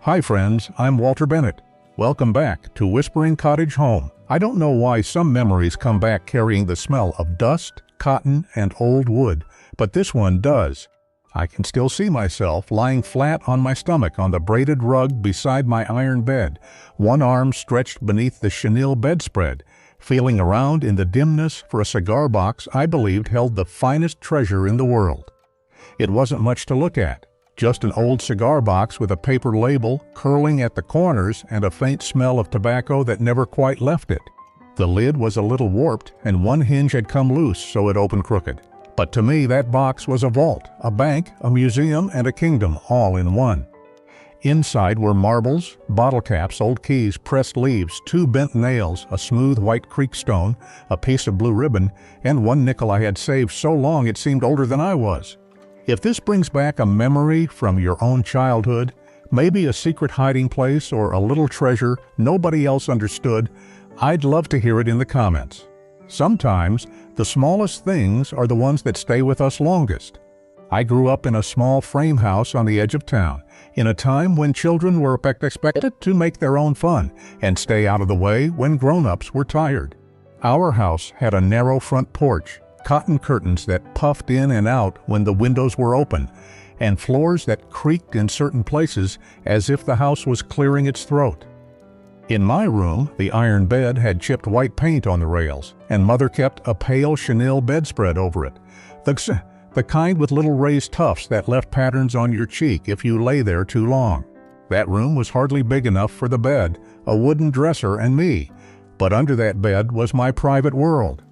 Hi friends, I'm Walter Bennett. Welcome back to Whispering Cottage Home. I don't know why some memories come back carrying the smell of dust, cotton, and old wood, but this one does. I can still see myself lying flat on my stomach on the braided rug beside my iron bed, one arm stretched beneath the chenille bedspread, feeling around in the dimness for a cigar box I believed held the finest treasure in the world. It wasn't much to look at, just an old cigar box with a paper label curling at the corners and a faint smell of tobacco that never quite left it. The lid was a little warped and one hinge had come loose, so it opened crooked. But to me that box was a vault, a bank, a museum, and a kingdom all in one. Inside were marbles, bottle caps, old keys, pressed leaves, 2 bent nails, a smooth white creek stone, a piece of blue ribbon, and 1 nickel I had saved so long it seemed older than I was. If this brings back a memory from your own childhood, maybe a secret hiding place or a little treasure nobody else understood, I'd love to hear it in the comments. Sometimes, the smallest things are the ones that stay with us longest. I grew up in a small frame house on the edge of town, in a time when children were expected to make their own fun and stay out of the way when grown-ups were tired. Our house had a narrow front porch, cotton curtains that puffed in and out when the windows were open, and floors that creaked in certain places as if the house was clearing its throat. In my room, the iron bed had chipped white paint on the rails, and Mother kept a pale chenille bedspread over it, the kind with little raised tufts that left patterns on your cheek if you lay there too long. That room was hardly big enough for the bed, a wooden dresser, and me, but under that bed was my private world.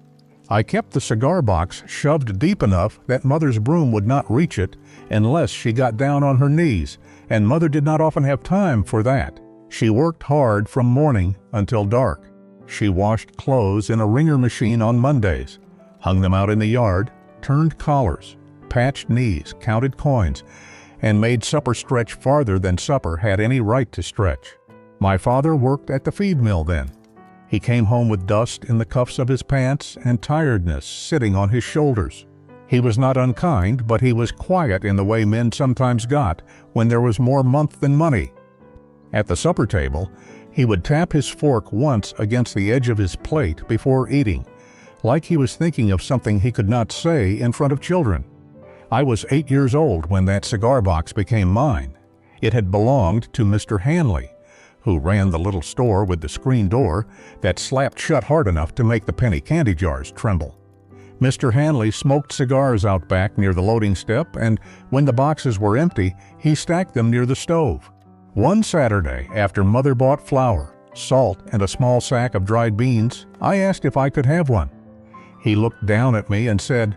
I kept the cigar box shoved deep enough that Mother's broom would not reach it unless she got down on her knees, and Mother did not often have time for that. She worked hard from morning until dark. She washed clothes in a wringer machine on Mondays, hung them out in the yard, turned collars, patched knees, counted coins, and made supper stretch farther than supper had any right to stretch. My father worked at the feed mill then. He came home with dust in the cuffs of his pants and tiredness sitting on his shoulders. He was not unkind, but he was quiet in the way men sometimes got when there was more month than money. At the supper table, he would tap his fork once against the edge of his plate before eating, like he was thinking of something he could not say in front of children. I was 8 years old when that cigar box became mine. It had belonged to Mr. Hanley, who ran the little store with the screen door that slapped shut hard enough to make the penny candy jars tremble. Mr. Hanley smoked cigars out back near the loading step, and when the boxes were empty, he stacked them near the stove. One Saturday, after Mother bought flour, salt, and a small sack of dried beans, I asked if I could have one. He looked down at me and said,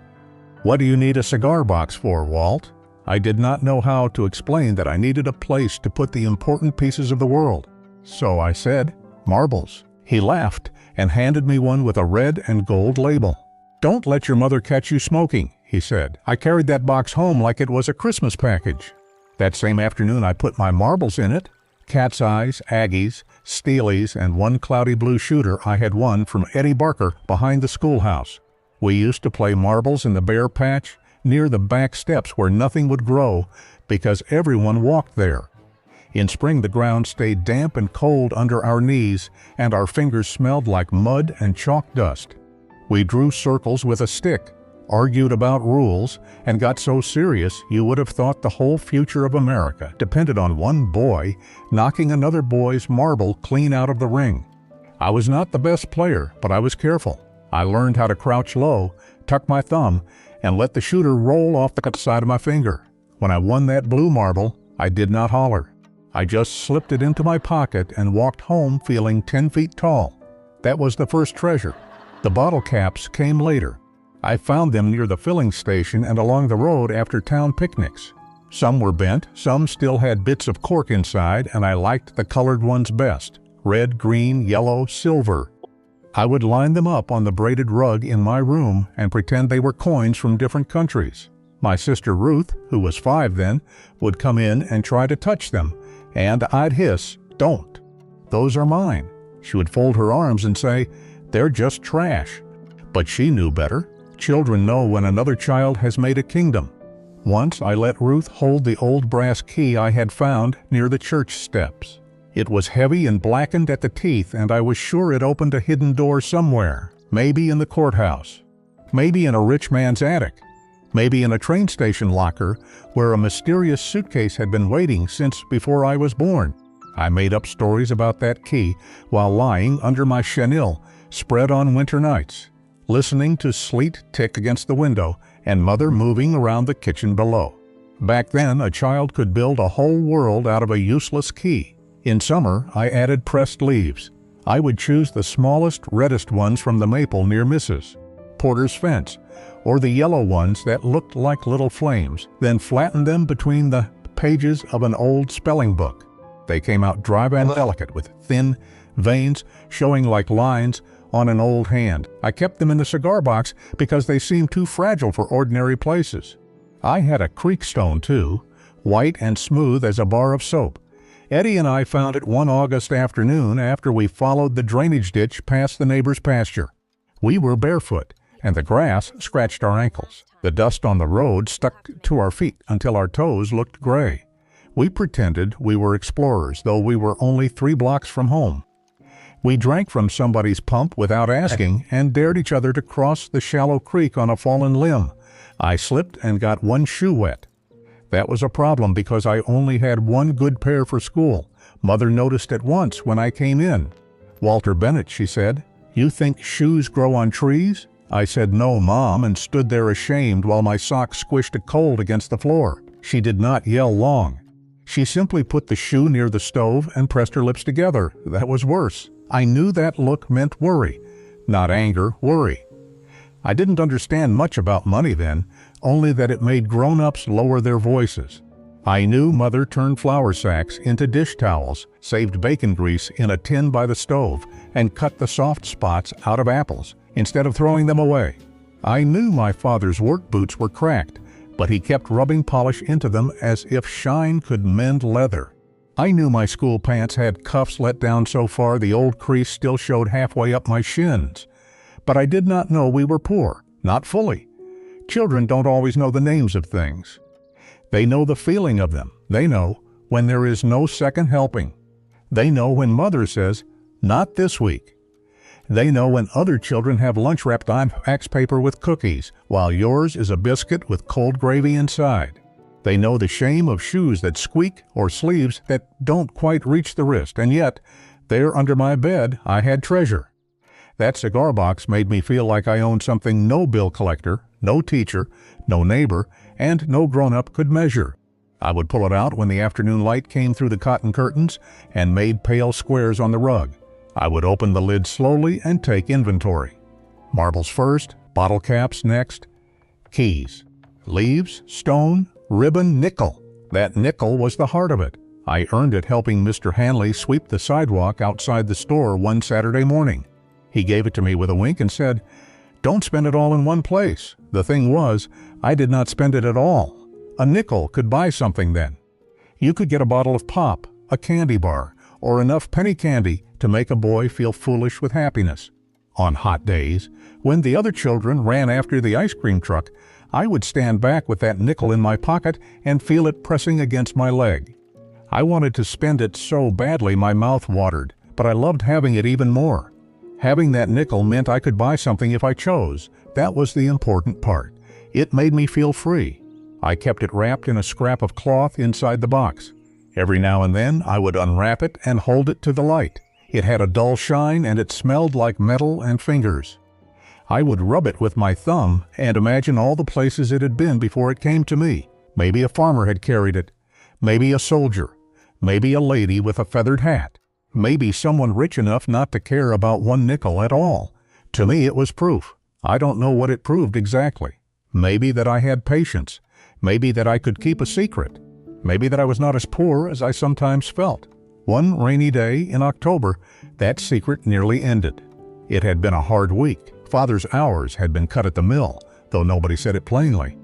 "What do you need a cigar box for, Walt?" I did not know how to explain that I needed a place to put the important pieces of the world. So I said, "Marbles." He laughed and handed me one with a red and gold label. "Don't let your mother catch you smoking," he said. I carried that box home like it was a Christmas package. That same afternoon I put my marbles in it, cat's eyes, Aggies, Steelies, and 1 cloudy blue shooter I had won from Eddie Barker behind the schoolhouse. We used to play marbles in the bare patch near the back steps where nothing would grow because everyone walked there. In spring the ground stayed damp and cold under our knees and our fingers smelled like mud and chalk dust. We drew circles with a stick, argued about rules, and got so serious you would have thought the whole future of America depended on one boy knocking another boy's marble clean out of the ring. I was not the best player, but I was careful. I learned how to crouch low, tuck my thumb, and let the shooter roll off the side of my finger. When I won that blue marble, I did not holler. I just slipped it into my pocket and walked home feeling 10 feet tall. That was the first treasure. The bottle caps came later. I found them near the filling station and along the road after town picnics. Some were bent, some still had bits of cork inside, and I liked the colored ones best: red, green, yellow, silver. I would line them up on the braided rug in my room and pretend they were coins from different countries. My sister Ruth, who was 5 then, would come in and try to touch them, and I'd hiss, "Don't. Those are mine." She would fold her arms and say, "They're just trash." But she knew better. Children know when another child has made a kingdom. Once I let Ruth hold the old brass key I had found near the church steps. It was heavy and blackened at the teeth, and I was sure it opened a hidden door somewhere, maybe in the courthouse, maybe in a rich man's attic, maybe in a train station locker where a mysterious suitcase had been waiting since before I was born. I made up stories about that key while lying under my chenille, spread on winter nights, listening to sleet tick against the window and Mother moving around the kitchen below. Back then, a child could build a whole world out of a useless key. In summer, I added pressed leaves. I would choose the smallest, reddest ones from the maple near Mrs. Porter's fence, or the yellow ones that looked like little flames, then flatten them between the pages of an old spelling book. They came out dry and delicate, with thin veins showing like lines on an old hand. I kept them in the cigar box because they seemed too fragile for ordinary places. I had a creek stone too, white and smooth as a bar of soap. Eddie and I found it one August afternoon after we followed the drainage ditch past the neighbor's pasture. We were barefoot, and the grass scratched our ankles. The dust on the road stuck to our feet until our toes looked gray. We pretended we were explorers, though we were only 3 blocks from home. We drank from somebody's pump without asking and dared each other to cross the shallow creek on a fallen limb. I slipped and got one shoe wet. That was a problem because I only had one good pair for school. Mother noticed at once when I came in. "Walter Bennett," she said, "you think shoes grow on trees?" I said, "No, Mom," and stood there ashamed while my socks squished a cold against the floor. She did not yell long. She simply put the shoe near the stove and pressed her lips together. That was worse. I knew that look meant worry. Not anger, worry. I didn't understand much about money then, only that it made grown-ups lower their voices. I knew Mother turned flour sacks into dish towels, saved bacon grease in a tin by the stove, and cut the soft spots out of apples instead of throwing them away. I knew my father's work boots were cracked, but he kept rubbing polish into them as if shine could mend leather. I knew my school pants had cuffs let down so far the old crease still showed halfway up my shins. But I did not know we were poor, not fully. Children don't always know the names of things. They know the feeling of them. They know when there is no second helping. They know when Mother says, "Not this week." They know when other children have lunch wrapped on wax paper with cookies, while yours is a biscuit with cold gravy inside. They know the shame of shoes that squeak or sleeves that don't quite reach the wrist, and yet, there under my bed, I had treasure. That cigar box made me feel like I owned something no bill collector, no teacher, no neighbor, and no grown-up could measure. I would pull it out when the afternoon light came through the cotton curtains and made pale squares on the rug. I would open the lid slowly and take inventory. Marbles first, bottle caps next, keys, leaves, stone, ribbon, nickel. That nickel was the heart of it. I earned it helping Mr. Hanley sweep the sidewalk outside the store one Saturday morning. He gave it to me with a wink and said, "Don't spend it all in one place." The thing was, I did not spend it at all. A nickel could buy something then. You could get a bottle of pop, a candy bar, or enough penny candy to make a boy feel foolish with happiness. On hot days, when the other children ran after the ice cream truck, I would stand back with that nickel in my pocket and feel it pressing against my leg. I wanted to spend it so badly my mouth watered, but I loved having it even more. Having that nickel meant I could buy something if I chose. That was the important part. It made me feel free. I kept it wrapped in a scrap of cloth inside the box. Every now and then I would unwrap it and hold it to the light. It had a dull shine and it smelled like metal and fingers. I would rub it with my thumb and imagine all the places it had been before it came to me. Maybe a farmer had carried it. Maybe a soldier. Maybe a lady with a feathered hat. Maybe someone rich enough not to care about one nickel at all. To me it was proof. I don't know what it proved exactly. Maybe that I had patience. Maybe that I could keep a secret. Maybe that I was not as poor as I sometimes felt. One rainy day in October, that secret nearly ended. It had been a hard week. Father's hours had been cut at the mill, though nobody said it plainly.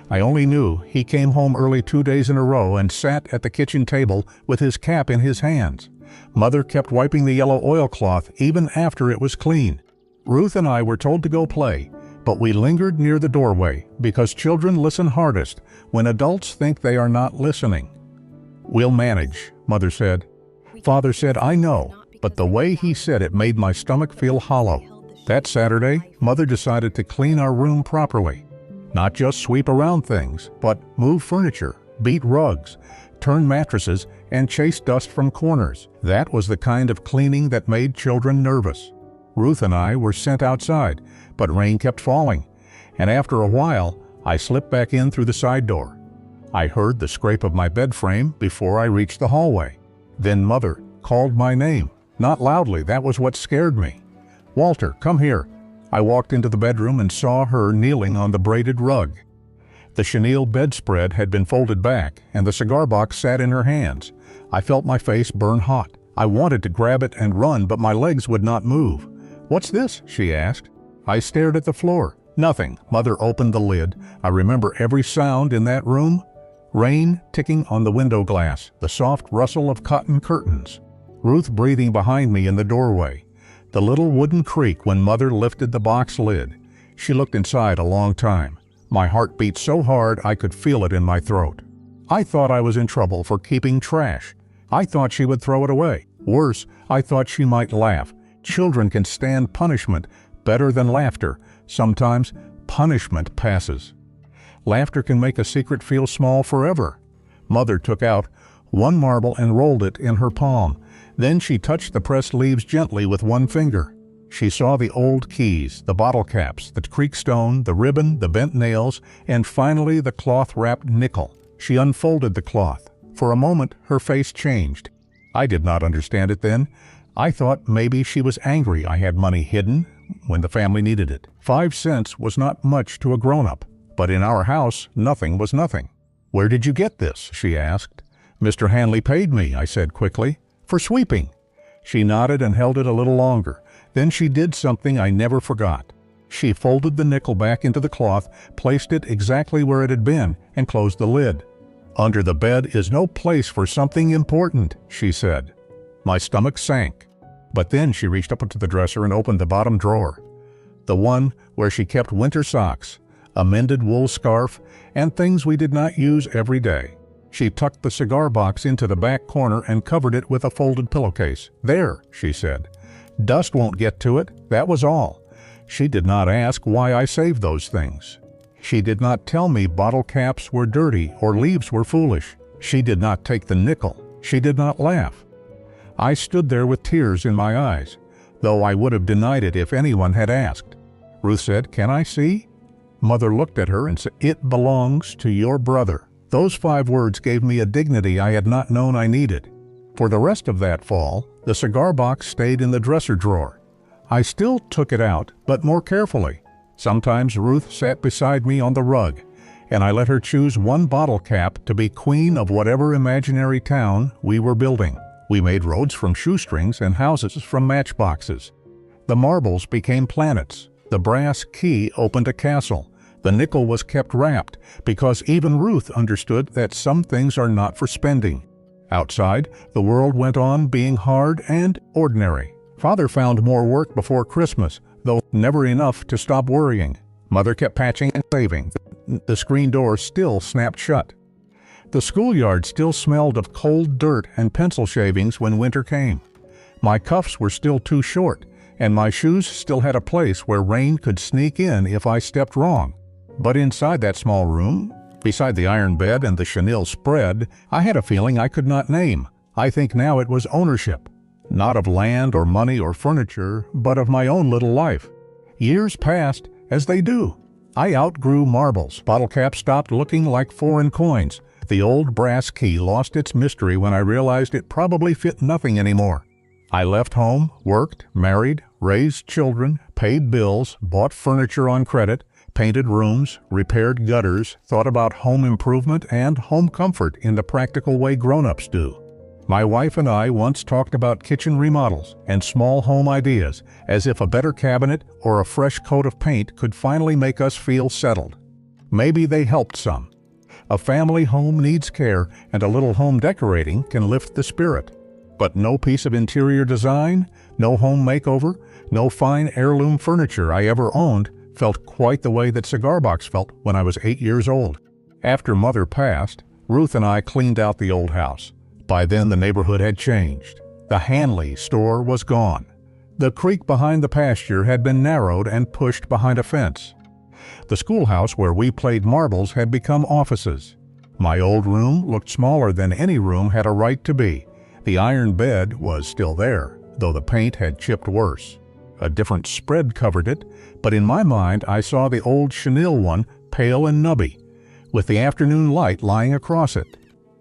I only knew he came home early 2 days in a row and sat at the kitchen table with his cap in his hands. Mother kept wiping the yellow oilcloth even after it was clean. Ruth and I were told to go play, But we lingered near the doorway because children listen hardest when adults think they are not listening. "We'll manage," Mother said. Father said, "I know," but the way he said it made my stomach feel hollow. That Saturday, Mother decided to clean our room properly. Not just sweep around things, but move furniture, beat rugs, turn mattresses, and chase dust from corners. That was the kind of cleaning that made children nervous. Ruth and I were sent outside, but rain kept falling, and after a while, I slipped back in through the side door. I heard the scrape of my bed frame before I reached the hallway. Then Mother called my name. Not loudly, that was what scared me. "Walter, come here." I walked into the bedroom and saw her kneeling on the braided rug. The chenille bedspread had been folded back, and the cigar box sat in her hands. I felt my face burn hot. I wanted to grab it and run, but my legs would not move. "What's this?" she asked. I stared at the floor. Nothing. Mother opened the lid. I remember every sound in that room. Rain ticking on the window glass, the soft rustle of cotton curtains. Ruth breathing behind me in the doorway. The little wooden creak when Mother lifted the box lid. She looked inside a long time. My heart beat so hard I could feel it in my throat. I thought I was in trouble for keeping trash. I thought she would throw it away. Worse, I thought she might laugh. Children can stand punishment better than laughter. Sometimes punishment passes. Laughter can make a secret feel small forever. Mother took out one marble and rolled it in her palm. Then she touched the pressed leaves gently with one finger. She saw the old keys, the bottle caps, the creak stone, the ribbon, the bent nails, and finally the cloth-wrapped nickel. She unfolded the cloth. For a moment, her face changed. I did not understand it then. I thought maybe she was angry I had money hidden when the family needed it. 5 cents was not much to a grown-up, but in our house, nothing was nothing. "Where did you get this?" she asked. "Mr. Hanley paid me," I said quickly. "For sweeping." She nodded and held it a little longer. Then she did something I never forgot. She folded the nickel back into the cloth, placed it exactly where it had been, and closed the lid. "Under the bed is no place for something important," she said. My stomach sank. But then she reached up into the dresser and opened the bottom drawer. The one where she kept winter socks, a mended wool scarf, and things we did not use every day. She tucked the cigar box into the back corner and covered it with a folded pillowcase. "There," she said. "Dust won't get to it." That was all. She did not ask why I saved those things. She did not tell me bottle caps were dirty or leaves were foolish. She did not take the nickel. She did not laugh. I stood there with tears in my eyes, though I would have denied it if anyone had asked. Ruth said, "Can I see?" Mother looked at her and said, "It belongs to your brother." Those 5 words gave me a dignity I had not known I needed. For the rest of that fall, the cigar box stayed in the dresser drawer. I still took it out, but more carefully. Sometimes Ruth sat beside me on the rug, and I let her choose one bottle cap to be queen of whatever imaginary town we were building. We made roads from shoestrings and houses from matchboxes. The marbles became planets. The brass key opened a castle. The nickel was kept wrapped, because even Ruth understood that some things are not for spending. Outside, the world went on being hard and ordinary. Father found more work before Christmas, though never enough to stop worrying. Mother kept patching and saving. The screen door still snapped shut. The schoolyard still smelled of cold dirt and pencil shavings when winter came. My cuffs were still too short, and my shoes still had a place where rain could sneak in if I stepped wrong. But inside that small room, beside the iron bed and the chenille spread, I had a feeling I could not name. I think now it was ownership. Not of land or money or furniture, but of my own little life. Years passed, as they do. I outgrew marbles. Bottle caps stopped looking like foreign coins. The old brass key lost its mystery when I realized it probably fit nothing anymore. I left home, worked, married, raised children, paid bills, bought furniture on credit, painted rooms, repaired gutters, thought about home improvement and home comfort in the practical way grown-ups do. My wife and I once talked about kitchen remodels and small home ideas, as if a better cabinet or a fresh coat of paint could finally make us feel settled. Maybe they helped some. A family home needs care, and a little home decorating can lift the spirit. But no piece of interior design, no home makeover, no fine heirloom furniture I ever owned felt quite the way that cigar box felt when I was 8 years old. After Mother passed, Ruth and I cleaned out the old house. By then the neighborhood had changed. The Hanley store was gone. The creek behind the pasture had been narrowed and pushed behind a fence. The schoolhouse where we played marbles had become offices. My old room looked smaller than any room had a right to be. The iron bed was still there, though the paint had chipped worse. A different spread covered it, but in my mind I saw the old chenille one, pale and nubby, with the afternoon light lying across it.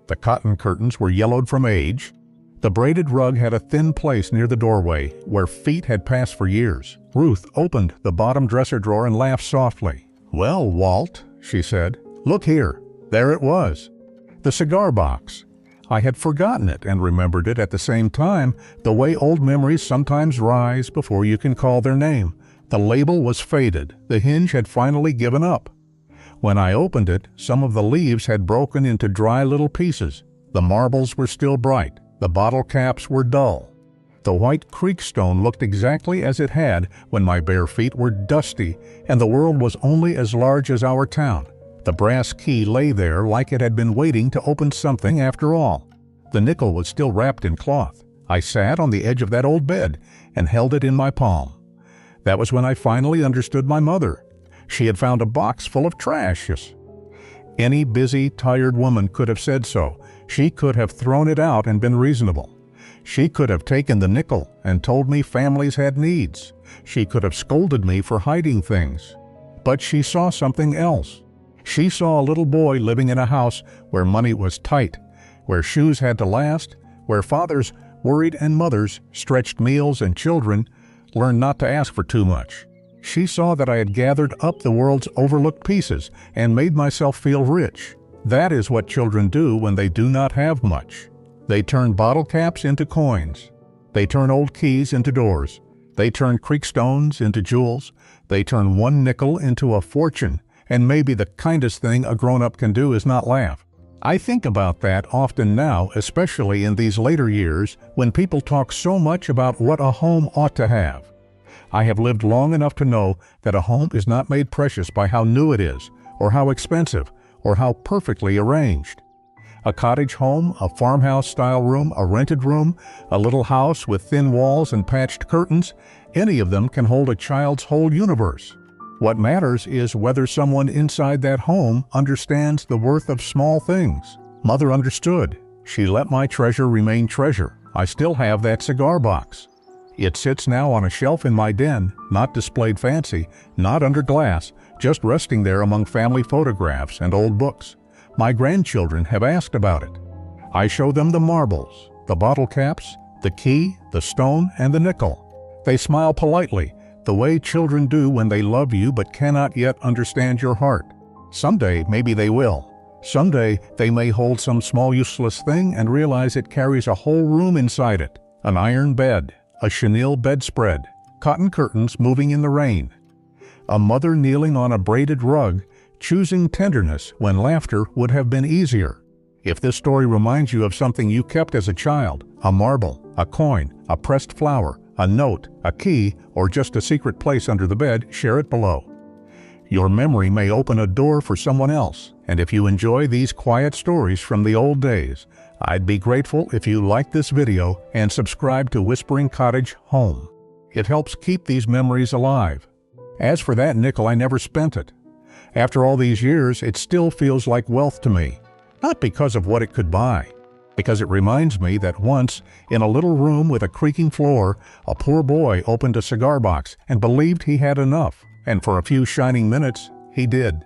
The cotton curtains were yellowed from age. The braided rug had a thin place near the doorway, where feet had passed for years. Ruth opened the bottom dresser drawer and laughed softly. "Well, Walt," she said, "look here." There it was. The cigar box. I had forgotten it and remembered it at the same time, the way old memories sometimes rise before you can call their name. The label was faded. The hinge had finally given up. When I opened it, some of the leaves had broken into dry little pieces. The marbles were still bright. The bottle caps were dull. The white creek stone looked exactly as it had when my bare feet were dusty and the world was only as large as our town. The brass key lay there like it had been waiting to open something after all. The nickel was still wrapped in cloth. I sat on the edge of that old bed and held it in my palm. That was when I finally understood my mother. She had found a box full of trash. Any busy, tired woman could have said so. She could have thrown it out and been reasonable. She could have taken the nickel and told me families had needs. She could have scolded me for hiding things. But she saw something else. She saw a little boy living in a house where money was tight, where shoes had to last, where fathers worried and mothers stretched meals and children learned not to ask for too much. She saw that I had gathered up the world's overlooked pieces and made myself feel rich. That is what children do when they do not have much. They turn bottle caps into coins. They turn old keys into doors. They turn creek stones into jewels. They turn one nickel into a fortune. And maybe the kindest thing a grown-up can do is not laugh. I think about that often now, especially in these later years when people talk so much about what a home ought to have. I have lived long enough to know that a home is not made precious by how new it is, or how expensive, or how perfectly arranged. A cottage home, a farmhouse-style room, a rented room, a little house with thin walls and patched curtains, any of them can hold a child's whole universe. What matters is whether someone inside that home understands the worth of small things. Mother understood. She let my treasure remain treasure. I still have that cigar box. It sits now on a shelf in my den, not displayed fancy, not under glass, just resting there among family photographs and old books. My grandchildren have asked about it. I show them the marbles, the bottle caps, the key, the stone, and the nickel. They smile politely, the way children do when they love you but cannot yet understand your heart. Someday, maybe they will. Someday, they may hold some small useless thing and realize it carries a whole room inside it. An iron bed, a chenille bedspread, cotton curtains moving in the rain. A mother kneeling on a braided rug, choosing tenderness when laughter would have been easier. If this story reminds you of something you kept as a child, a marble, a coin, a pressed flower, a note, a key, or just a secret place under the bed, share it below. Your memory may open a door for someone else, and if you enjoy these quiet stories from the old days, I'd be grateful if you like this video and subscribe to Whispering Cottage Home. It helps keep these memories alive. As for that nickel, I never spent it. After all these years, it still feels like wealth to me, not because of what it could buy, because it reminds me that once, in a little room with a creaking floor, a poor boy opened a cigar box and believed he had enough, and for a few shining minutes, he did.